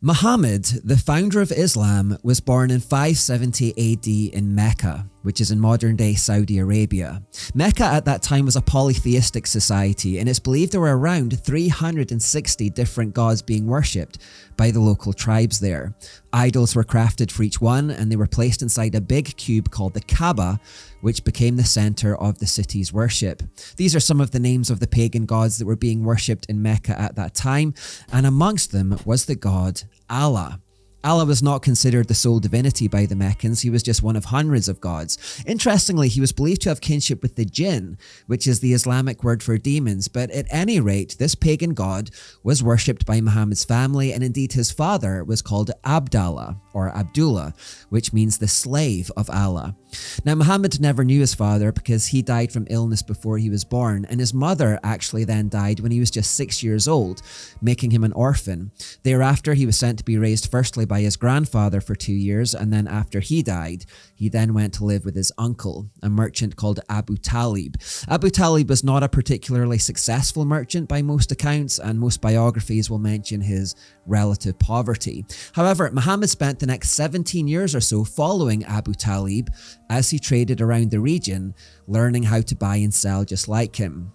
Muhammad, the founder of Islam, was born in 570 AD in Mecca, which is in modern-day Saudi Arabia. Mecca at that time was a polytheistic society, and it's believed there were around 360 different gods being worshipped by the local tribes there. Idols were crafted for each one, and they were placed inside a big cube called the Kaaba, which became the center of the city's worship. These are some of the names of the pagan gods that were being worshipped in Mecca at that time, and amongst them was the god Allah. Allah was not considered the sole divinity by the Meccans, he was just one of hundreds of gods. Interestingly, he was believed to have kinship with the jinn, which is the Islamic word for demons, but at any rate, this pagan god was worshipped by Muhammad's family, and indeed his father was called Abdallah, or Abdullah, which means the slave of Allah. Now, Muhammad never knew his father because he died from illness before he was born, and his mother actually then died when he was just 6 years old, making him an orphan. Thereafter, he was sent to be raised firstly by his grandfather for 2 years, and then after he died, he then went to live with his uncle, a merchant called Abu Talib. Abu Talib was not a particularly successful merchant by most accounts, and most biographies will mention his relative poverty. However, Muhammad spent the next 17 years or so following Abu Talib as he traded around the region, learning how to buy and sell just like him.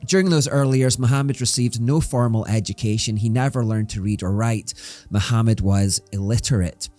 During those early years, Muhammad received no formal education. He never learned to read or write. Muhammad was illiterate.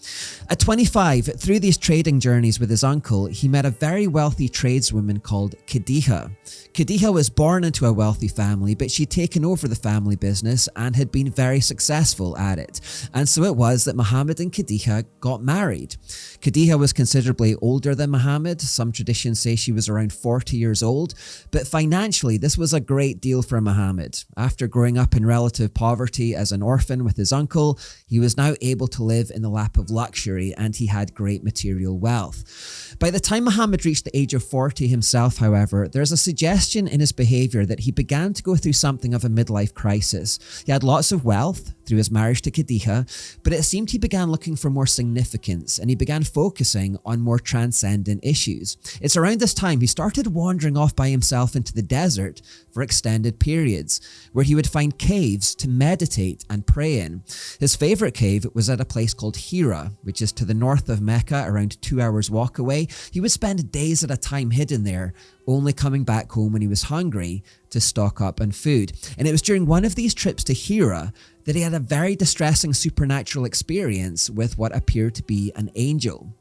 At 25, through these trading journeys with his uncle, he met a very wealthy tradeswoman called Khadija. Khadija was born into a wealthy family, but she'd taken over the family business and had been very successful at it. And so it was that Muhammad and Khadija got married. Khadija was considerably older than Muhammad. Some traditions say she was around 40 years old, but financially, this was a great deal for Muhammad. After growing up in relative poverty as an orphan with his uncle, he was now able to live in the lap of luxury, and he had great material wealth. By the time Muhammad reached the age of 40 himself, however, there's a suggestion in his behavior that he began to go through something of a midlife crisis. He had lots of wealth through his marriage to Khadija, but it seemed he began looking for more significance, and he began focusing on more transcendent issues. It's around this time he started wandering off by himself into the desert for extended periods, where he would find caves to meditate and pray in. His favorite cave was at a place called Hira, which is to the north of Mecca, around 2 hours walk away. He would spend days at a time hidden there, only coming back home when he was hungry to stock up on food. And it was during one of these trips to Hira that he had a very distressing supernatural experience with what appeared to be an angel.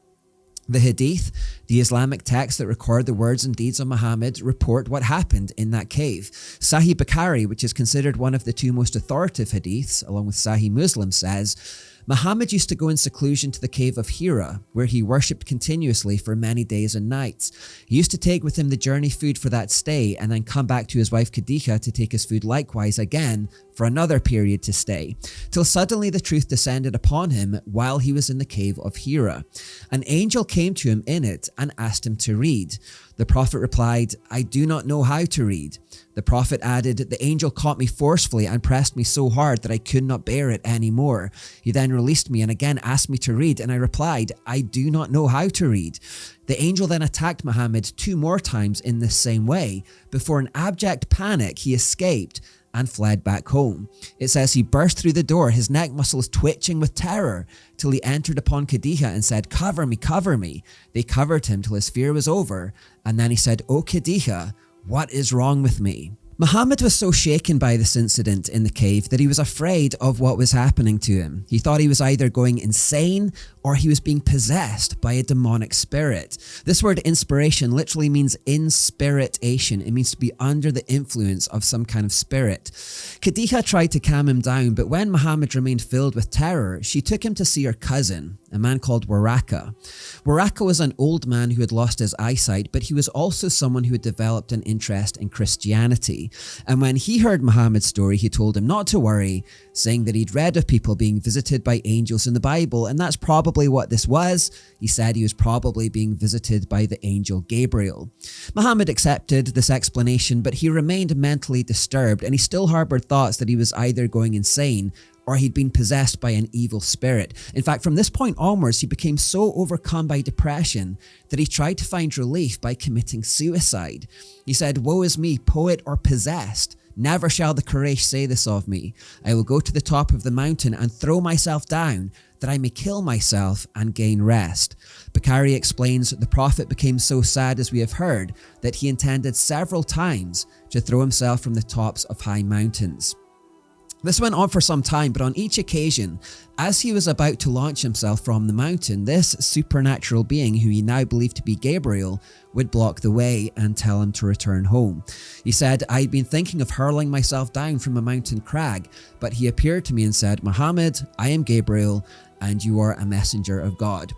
The Hadith, the Islamic texts that record the words and deeds of Muhammad, report what happened in that cave. Sahih Bukhari, which is considered one of the two most authoritative hadiths, along with Sahih Muslim, says, Muhammad used to go in seclusion to the cave of Hira, where he worshipped continuously for many days and nights. He used to take with him the journey food for that stay, and then come back to his wife Khadija to take his food likewise again for another period to stay, till suddenly the truth descended upon him while he was in the cave of Hira. An angel came to him in it and asked him to read. The Prophet replied, I do not know how to read. The Prophet added, the angel caught me forcefully and pressed me so hard that I could not bear it anymore. He then released me and again asked me to read, and I replied, I do not know how to read. The angel then attacked Muhammad 2 more times in this same way. Before in abject panic, he escaped and fled back home. It says he burst through the door, his neck muscles twitching with terror, till he entered upon Khadija and said, cover me, cover me. They covered him till his fear was over, and then he said, O Khadija, what is wrong with me? Muhammad was so shaken by this incident in the cave that he was afraid of what was happening to him. He thought he was either going insane or he was being possessed by a demonic spirit. This word inspiration literally means inspiritation. It means to be under the influence of some kind of spirit. Khadija tried to calm him down, but when Muhammad remained filled with terror, she took him to see her cousin, a man called Waraka. Waraka was an old man who had lost his eyesight, but he was also someone who had developed an interest in Christianity. And when he heard Muhammad's story, he told him not to worry, saying that he'd read of people being visited by angels in the Bible, and that's probably what this was. He said he was probably being visited by the angel Gabriel. Muhammad accepted this explanation, but he remained mentally disturbed, and he still harbored thoughts that he was either going insane or he'd been possessed by an evil spirit. In fact, from this point onwards, he became so overcome by depression that he tried to find relief by committing suicide. He said, woe is me, poet or possessed. Never shall the Quraysh say this of me. I will go to the top of the mountain and throw myself down, that I may kill myself and gain rest. Bukhari explains the Prophet became so sad, as we have heard, that he intended several times to throw himself from the tops of high mountains. This went on for some time, but on each occasion, as he was about to launch himself from the mountain, this supernatural being, who he now believed to be Gabriel, would block the way and tell him to return home. He said, "I'd been thinking of hurling myself down from a mountain crag, but he appeared to me and said, 'Muhammad, I am Gabriel, and you are a messenger of God.'"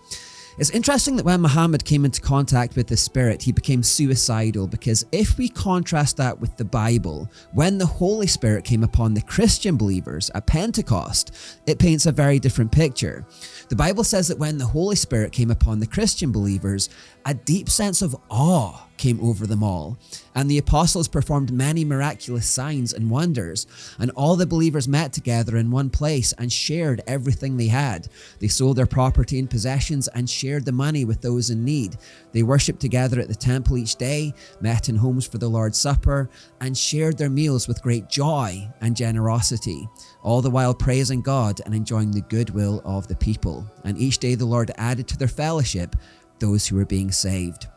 It's interesting that when Muhammad came into contact with the Spirit, he became suicidal, because if we contrast that with the Bible, when the Holy Spirit came upon the Christian believers at Pentecost, it paints a very different picture. The Bible says that when the Holy Spirit came upon the Christian believers, a deep sense of awe came over them all, and the apostles performed many miraculous signs and wonders, and all the believers met together in one place and shared everything they had. They sold their property and possessions and shared the money with those in need. They worshipped together at the temple each day, met in homes for the Lord's Supper, and shared their meals with great joy and generosity, all the while praising God and enjoying the goodwill of the people. And each day the Lord added to their fellowship those who were being saved.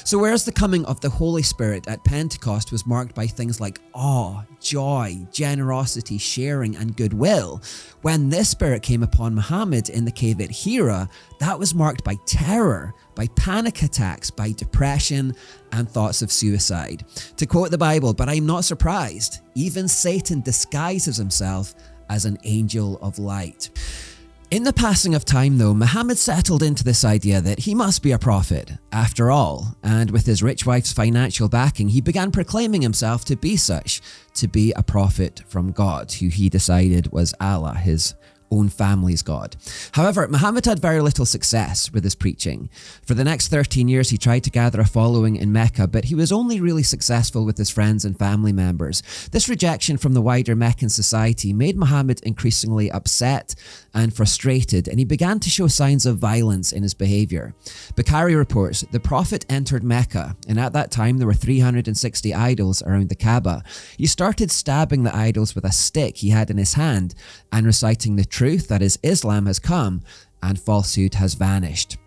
So whereas the coming of the Holy Spirit at Pentecost was marked by things like awe, joy, generosity, sharing, and goodwill, when this Spirit came upon Muhammad in the cave at Hira, that was marked by terror, by panic attacks, by depression, and thoughts of suicide. To quote the Bible, "But I'm not surprised. Even Satan disguises himself as an angel of light." In the passing of time though, Muhammad settled into this idea that he must be a prophet after all, and with his rich wife's financial backing, he began proclaiming himself to be such, to be a prophet from God, who he decided was Allah, his own family's God. However, Muhammad had very little success with his preaching. For the next 13 years, he tried to gather a following in Mecca, but he was only really successful with his friends and family members. This rejection from the wider Meccan society made Muhammad increasingly upset and frustrated, and he began to show signs of violence in his behavior. Bukhari reports the Prophet entered Mecca, and at that time there were 360 idols around the Kaaba. He started stabbing the idols with a stick he had in his hand and reciting the truth, that is, Islam has come and falsehood has vanished.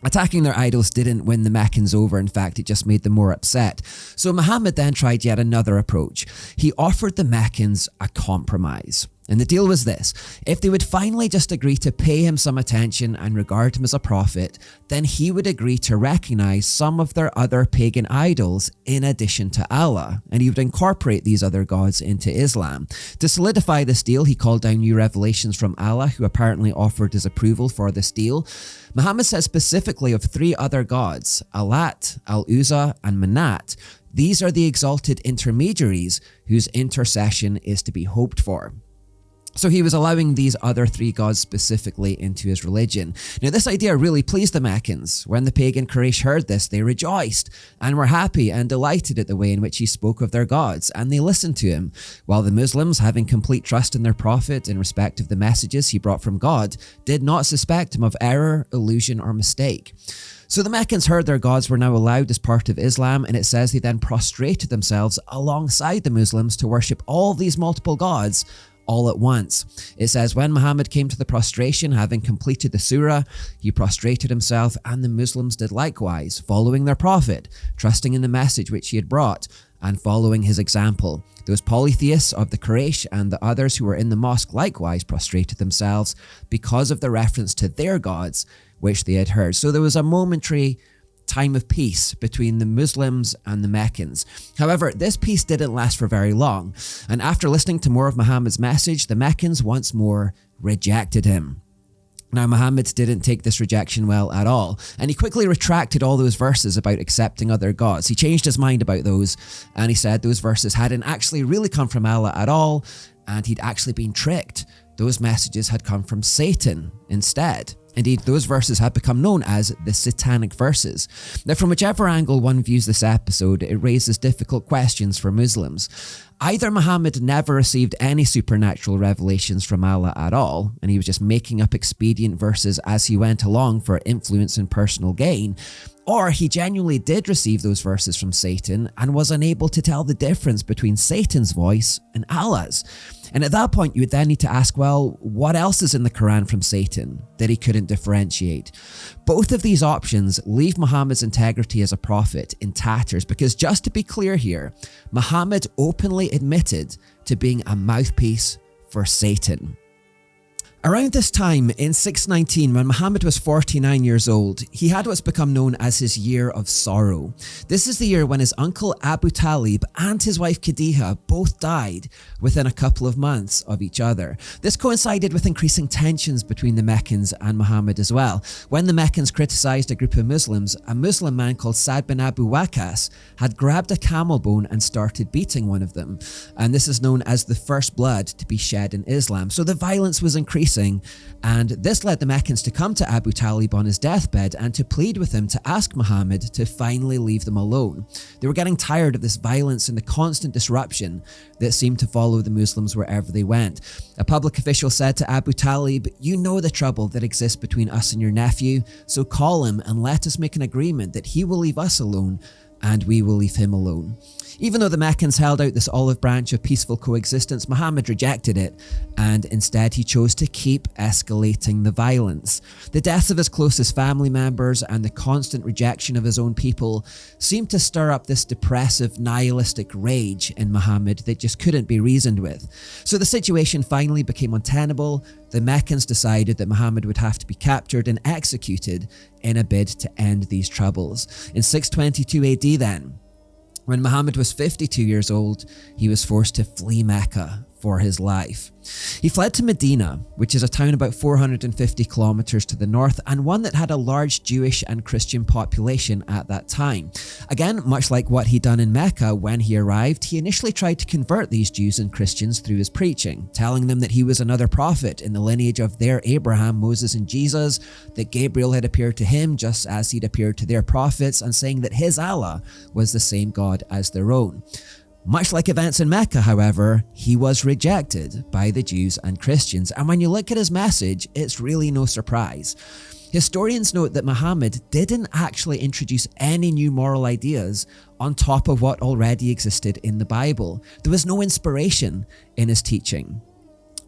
Attacking their idols didn't win the Meccans over. In fact, it just made them more upset. So Muhammad then tried yet another approach. He offered the Meccans a compromise. And the deal was this: if they would finally just agree to pay him some attention and regard him as a prophet, then he would agree to recognize some of their other pagan idols in addition to Allah, and he would incorporate these other gods into Islam. To solidify this deal, he called down new revelations from Allah, who apparently offered his approval for this deal. Muhammad says specifically of 3 other gods, Alat, Al-Uzza, and Manat. These are the exalted intermediaries whose intercession is to be hoped for. So he was allowing these other 3 gods specifically into his religion. Now this idea really pleased the Meccans. When the pagan Quraysh heard this, they rejoiced and were happy and delighted at the way in which he spoke of their gods, and they listened to him, while the Muslims, having complete trust in their prophet in respect of the messages he brought from God, did not suspect him of error, illusion, or mistake. So the Meccans heard their gods were now allowed as part of Islam, and it says they then prostrated themselves alongside the Muslims to worship all these multiple gods all at once. It says, when Muhammad came to the prostration, having completed the surah, he prostrated himself, and the Muslims did likewise, following their prophet, trusting in the message which he had brought, and following his example. Those polytheists of the Quraysh and the others who were in the mosque likewise prostrated themselves because of the reference to their gods which they had heard. So there was a momentary time of peace between the Muslims and the Meccans. However, this peace didn't last for very long, and after listening to more of Muhammad's message, the Meccans once more rejected him. Now, Muhammad didn't take this rejection well at all, and he quickly retracted all those verses about accepting other gods. He changed his mind about those, and he said those verses hadn't actually really come from Allah at all, and he'd actually been tricked. Those messages had come from Satan instead. Indeed, those verses have become known as the satanic verses. Now, from whichever angle one views this episode, it raises difficult questions for Muslims. Either Muhammad never received any supernatural revelations from Allah at all, and he was just making up expedient verses as he went along for influence and personal gain, Or he genuinely did receive those verses from Satan and was unable to tell the difference between Satan's voice and Allah's. And at that point, you would then need to ask, well, what else is in the Quran from Satan that he couldn't differentiate? Both of these options leave Muhammad's integrity as a prophet in tatters, because just to be clear here, Muhammad openly admitted to being a mouthpiece for Satan. Around this time, in 619, when Muhammad was 49 years old, he had what's become known as his year of sorrow. This is the year when his uncle Abu Talib and his wife Khadija both died within a couple of months of each other. This coincided with increasing tensions between the Meccans and Muhammad as well. When the Meccans criticized a group of Muslims, a Muslim man called Sa'd bin Abu Waqqas had grabbed a camel bone and started beating one of them. And this is known as the first blood to be shed in Islam. So the violence was increasing, and this led the Meccans to come to Abu Talib on his deathbed and to plead with him to ask Muhammad to finally leave them alone. They were getting tired of this violence and the constant disruption that seemed to follow the Muslims wherever they went. A public official said to Abu Talib, "You know the trouble that exists between us and your nephew, so call him and let us make an agreement that he will leave us alone and we will leave him alone." Even though the Meccans held out this olive branch of peaceful coexistence, Muhammad rejected it, and instead he chose to keep escalating the violence. The deaths of his closest family members and the constant rejection of his own people seemed to stir up this depressive, nihilistic rage in Muhammad that just couldn't be reasoned with. So the situation finally became untenable. The Meccans decided that Muhammad would have to be captured and executed in a bid to end these troubles. In 622 AD then, when Muhammad was 52 years old, he was forced to flee Mecca for his life. He fled to Medina, which is a town about 450 kilometers to the north and one that had a large Jewish and Christian population at that time. Again, much like what he'd done in Mecca when he arrived, he initially tried to convert these Jews and Christians through his preaching, telling them that he was another prophet in the lineage of their Abraham, Moses, and Jesus, that Gabriel had appeared to him just as he'd appeared to their prophets, and saying that his Allah was the same God as their own. Much like events in Mecca, however, he was rejected by the Jews and Christians, and when you look at his message, it's really no surprise. Historians note that Muhammad didn't actually introduce any new moral ideas on top of what already existed in the Bible. There was no inspiration in his teaching.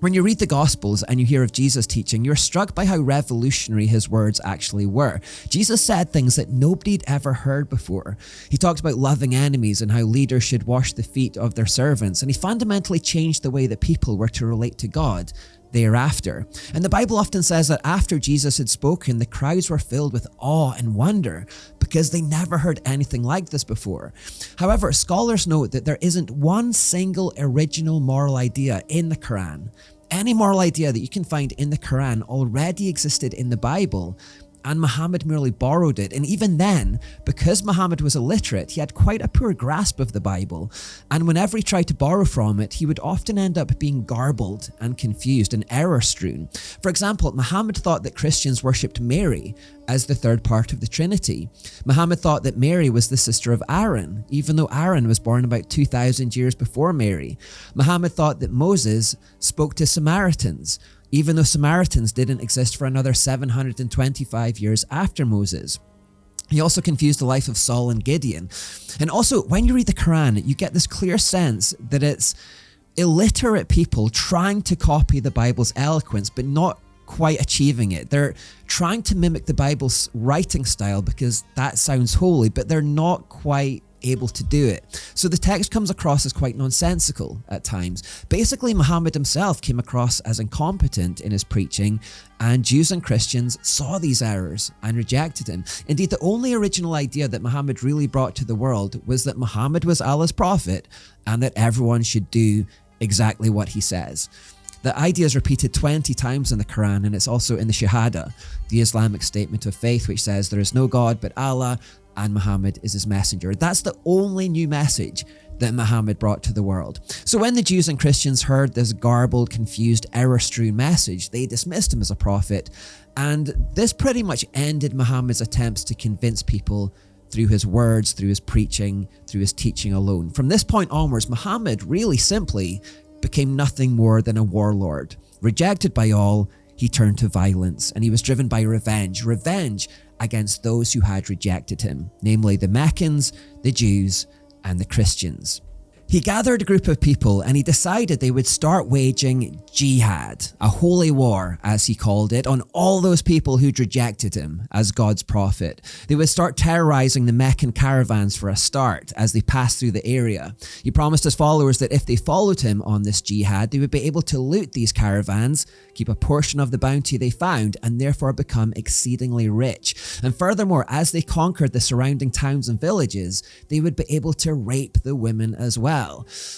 When you read the Gospels and you hear of Jesus' teaching, you're struck by how revolutionary his words actually were. Jesus said things that nobody'd ever heard before. He talked about loving enemies and how leaders should wash the feet of their servants, and he fundamentally changed the way that people were to relate to God thereafter. And the Bible often says that after Jesus had spoken, the crowds were filled with awe and wonder because they never heard anything like this before. However, scholars note that there isn't one single original moral idea in the Quran. Any moral idea that you can find in the Quran already existed in the Bible, and Muhammad merely borrowed it. And even then, because Muhammad was illiterate, he had quite a poor grasp of the Bible, and whenever he tried to borrow from it, he would often end up being garbled and confused and error-strewn. For example, Muhammad thought that Christians worshipped Mary as the third part of the Trinity. Muhammad thought that Mary was the sister of Aaron, even though Aaron was born about 2,000 years before Mary. Muhammad thought that Moses spoke to Samaritans, even though Samaritans didn't exist for another 725 years after Moses. He also confused the life of Saul and Gideon. And also, when you read the Quran, you get this clear sense that it's illiterate people trying to copy the Bible's eloquence, but not quite achieving it. They're trying to mimic the Bible's writing style because that sounds holy, but they're not quite able to do it. So the text comes across as quite nonsensical at times. Basically, Muhammad himself came across as incompetent in his preaching, and Jews and Christians saw these errors and rejected him. Indeed, the only original idea that Muhammad really brought to the world was that Muhammad was Allah's prophet and that everyone should do exactly what he says. The idea is repeated 20 times in the Quran, and it's also in the Shahada, the Islamic statement of faith, which says there is no God but Allah and Muhammad is his messenger. That's the only new message that Muhammad brought to the world. So when the Jews and Christians heard this garbled, confused, error-strewn message, they dismissed him as a prophet, and this pretty much ended Muhammad's attempts to convince people through his words, through his preaching, through his teaching alone. From this point onwards, Muhammad really simply became nothing more than a warlord. Rejected by all, he turned to violence, and he was driven by revenge. Revenge against those who had rejected him, namely the Meccans, the Jews, and the Christians. He gathered a group of people and he decided they would start waging jihad, a holy war as he called it, on all those people who'd rejected him as God's prophet. They would start terrorizing the Meccan caravans for a start as they passed through the area. He promised his followers that if they followed him on this jihad, they would be able to loot these caravans, keep a portion of the bounty they found, and therefore become exceedingly rich. And furthermore, as they conquered the surrounding towns and villages, they would be able to rape the women as well.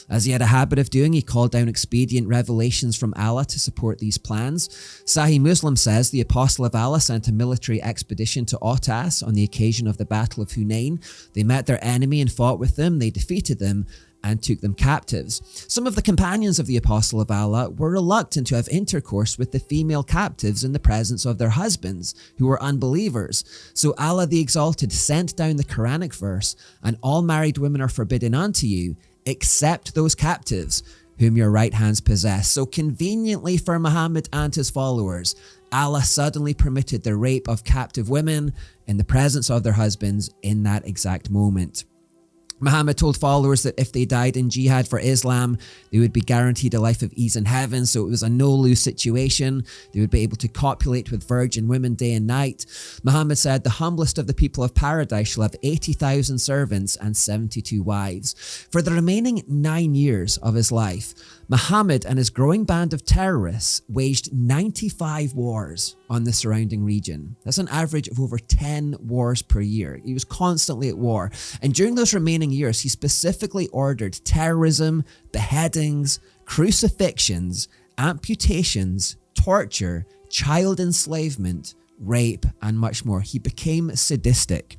As he had a habit of doing, he called down expedient revelations from Allah to support these plans. Sahih Muslim says the Apostle of Allah sent a military expedition to Autas on the occasion of the Battle of Hunain. They met their enemy and fought with them. They defeated them and took them captives. Some of the companions of the Apostle of Allah were reluctant to have intercourse with the female captives in the presence of their husbands, who were unbelievers. So Allah the Exalted sent down the Quranic verse, "And all married women are forbidden unto you, except those captives whom your right hands possess." So conveniently for Muhammad and his followers, Allah suddenly permitted the rape of captive women in the presence of their husbands in that exact moment. Muhammad told followers that if they died in jihad for Islam, they would be guaranteed a life of ease in heaven, so it was a no-lose situation. They would be able to copulate with virgin women day and night. Muhammad said, "The humblest of the people of paradise shall have 80,000 servants and 72 wives." For the remaining 9 years of his life, Muhammad and his growing band of terrorists waged 95 wars on the surrounding region. That's an average of over 10 wars per year. He was constantly at war. And during those remaining years, he specifically ordered terrorism, beheadings, crucifixions, amputations, torture, child enslavement, rape, and much more. He became sadistic.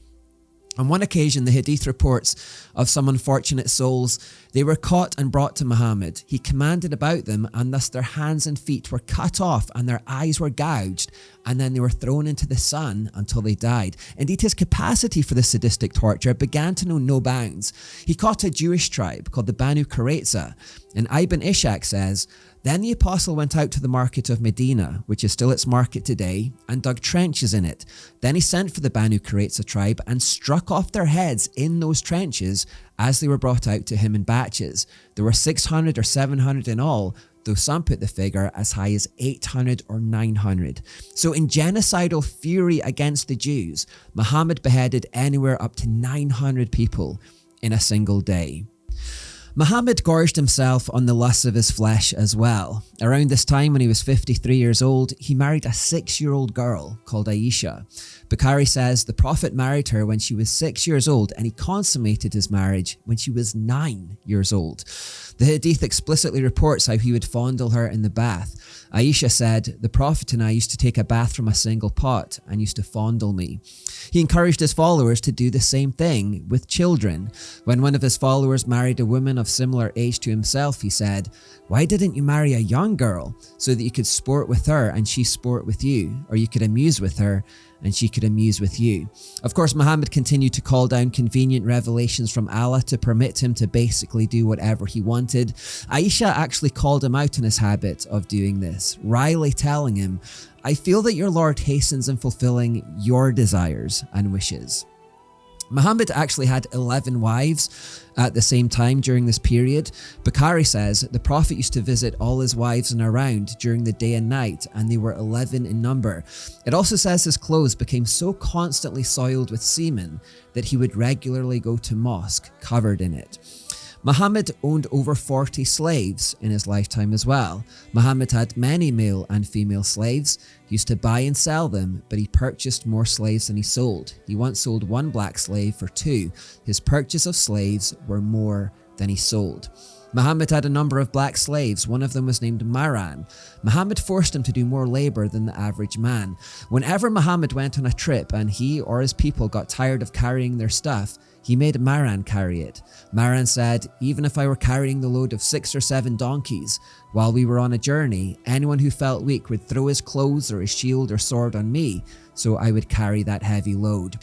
On one occasion, the Hadith reports of some unfortunate souls. They were caught and brought to Muhammad. He commanded about them, and thus their hands and feet were cut off and their eyes were gouged, and then they were thrown into the sun until they died. Indeed, his capacity for the sadistic torture began to know no bounds. He caught a Jewish tribe called the Banu Qurayza, and Ibn Ishaq says, "Then the apostle went out to the market of Medina, which is still its market today, and dug trenches in it. Then he sent for the Banu Qurayza tribe and struck off their heads in those trenches as they were brought out to him in batches. There were 600 or 700 in all, though some put the figure as high as 800 or 900. So in genocidal fury against the Jews, Muhammad beheaded anywhere up to 900 people in a single day. Muhammad gorged himself on the lusts of his flesh as well. Around this time, when he was 53 years old, he married a 6-year-old girl called Aisha. Bukhari says the Prophet married her when she was 6 years old, and he consummated his marriage when she was 9 years old. The Hadith explicitly reports how he would fondle her in the bath. Aisha said, "The Prophet and I used to take a bath from a single pot and used to fondle me." He encouraged his followers to do the same thing with children. When one of his followers married a woman of similar age to himself, he said, "Why didn't you marry a young girl so that you could sport with her and she sport with you, or you could amuse with her and she could amuse with you?" Of course, Muhammad continued to call down convenient revelations from Allah to permit him to basically do whatever he wanted. Aisha actually called him out on his habit of doing this, wryly telling him, "I feel that your Lord hastens in fulfilling your desires and wishes." Muhammad actually had 11 wives at the same time during this period. Bukhari says the Prophet used to visit all his wives and around during the day and night, and they were 11 in number. It also says his clothes became so constantly soiled with semen that he would regularly go to mosque covered in it. Muhammad owned over 40 slaves in his lifetime as well. Muhammad had many male and female slaves. He used to buy and sell them, but he purchased more slaves than he sold. He once sold one black slave for 2. His purchase of slaves were more than he sold. Muhammad had a number of black slaves. One of them was named Maran. Muhammad forced him to do more labor than the average man. Whenever Muhammad went on a trip and he or his people got tired of carrying their stuff, he made Maran carry it. Maran said, "Even if I were carrying the load of 6 or 7 donkeys while we were on a journey, anyone who felt weak would throw his clothes or his shield or sword on me, so I would carry that heavy load."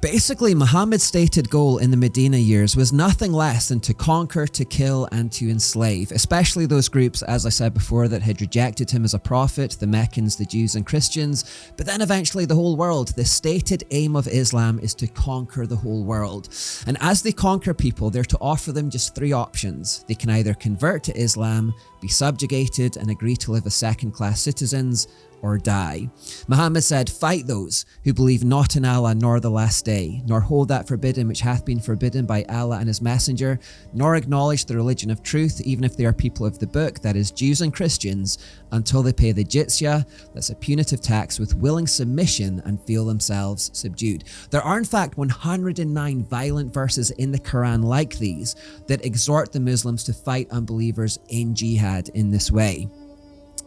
Basically, Muhammad's stated goal in the Medina years was nothing less than to conquer, to kill, and to enslave, especially those groups, as I said before, that had rejected him as a prophet, the Meccans, the Jews and Christians, but then eventually the whole world. The stated aim of Islam is to conquer the whole world. And as they conquer people, they're to offer them just three options. They can either convert to Islam, be subjugated, and agree to live as second-class citizens, or die. Muhammad said, "Fight those who believe not in Allah nor the last day, nor hold that forbidden which hath been forbidden by Allah and his messenger, nor acknowledge the religion of truth, even if they are people of the book, that is Jews and Christians, until they pay the jizya, that's a punitive tax, with willing submission and feel themselves subdued." There are in fact 109 violent verses in the Quran like these that exhort the Muslims to fight unbelievers in jihad in this way.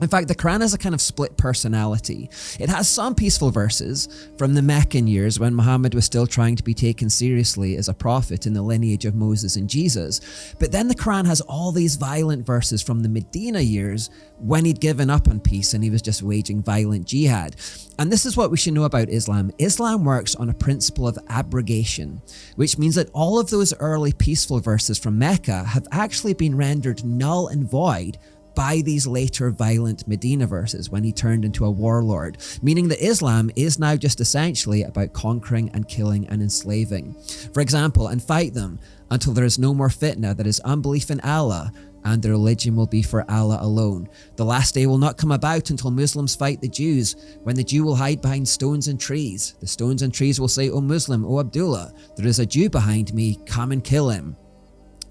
In fact, the Quran has a kind of split personality. It has some peaceful verses from the Meccan years when Muhammad was still trying to be taken seriously as a prophet in the lineage of Moses and Jesus. But then the Quran has all these violent verses from the Medina years when he'd given up on peace and he was just waging violent jihad. And this is what we should know about Islam. Islam works on a principle of abrogation, which means that all of those early peaceful verses from Mecca have actually been rendered null and void by these later violent Medina verses when he turned into a warlord, meaning that Islam is now just essentially about conquering and killing and enslaving. For example, and fight them until there is no more fitna, that is unbelief in Allah, and the religion will be for Allah alone. The last day will not come about until Muslims fight the Jews, when the Jew will hide behind stones and trees. The stones and trees will say, "O Muslim, O Abdullah, there is a Jew behind me, come and kill him."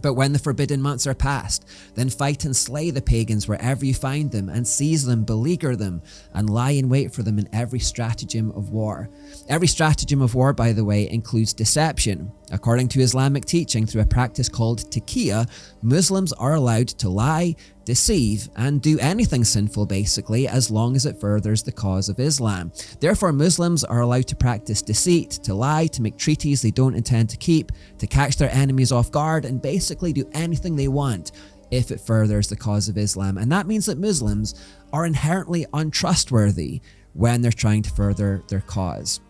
But when the forbidden months are past, then fight and slay the pagans wherever you find them, and seize them, beleaguer them, and lie in wait for them in every stratagem of war. Every stratagem of war, by the way, includes deception. According to Islamic teaching, through a practice called taqiyya, Muslims are allowed to lie, deceive, and do anything sinful basically, as long as it furthers the cause of Islam. Therefore, Muslims are allowed to practice deceit, to lie, to make treaties they don't intend to keep, to catch their enemies off guard, and basically do anything they want if it furthers the cause of Islam. And that means that Muslims are inherently untrustworthy when they're trying to further their cause.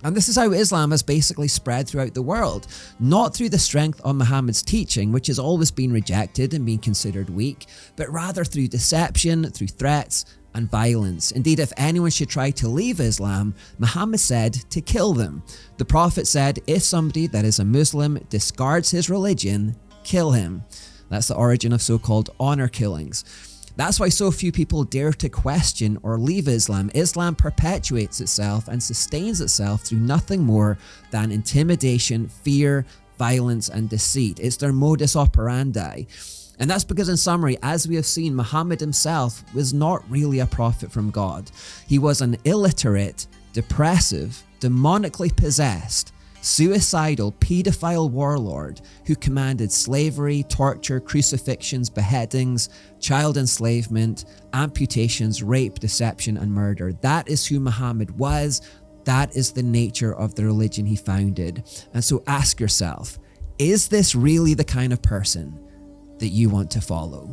And this is how Islam has basically spread throughout the world, not through the strength of Muhammad's teaching, which has always been rejected and been considered weak, but rather through deception, through threats, and violence. Indeed, if anyone should try to leave Islam, Muhammad said to kill them. The Prophet said, if somebody that is a Muslim discards his religion, kill him. That's the origin of so-called honor killings. That's why so few people dare to question or leave Islam. Islam perpetuates itself and sustains itself through nothing more than intimidation, fear, violence, and deceit. It's their modus operandi. And that's because, in summary, as we have seen, Muhammad himself was not really a prophet from God. He was an illiterate, depressive, demonically possessed, suicidal, paedophile warlord who commanded slavery, torture, crucifixions, beheadings, child enslavement, amputations, rape, deception, and murder. That is who Muhammad was. That is the nature of the religion he founded. And so ask yourself, is this really the kind of person that you want to follow?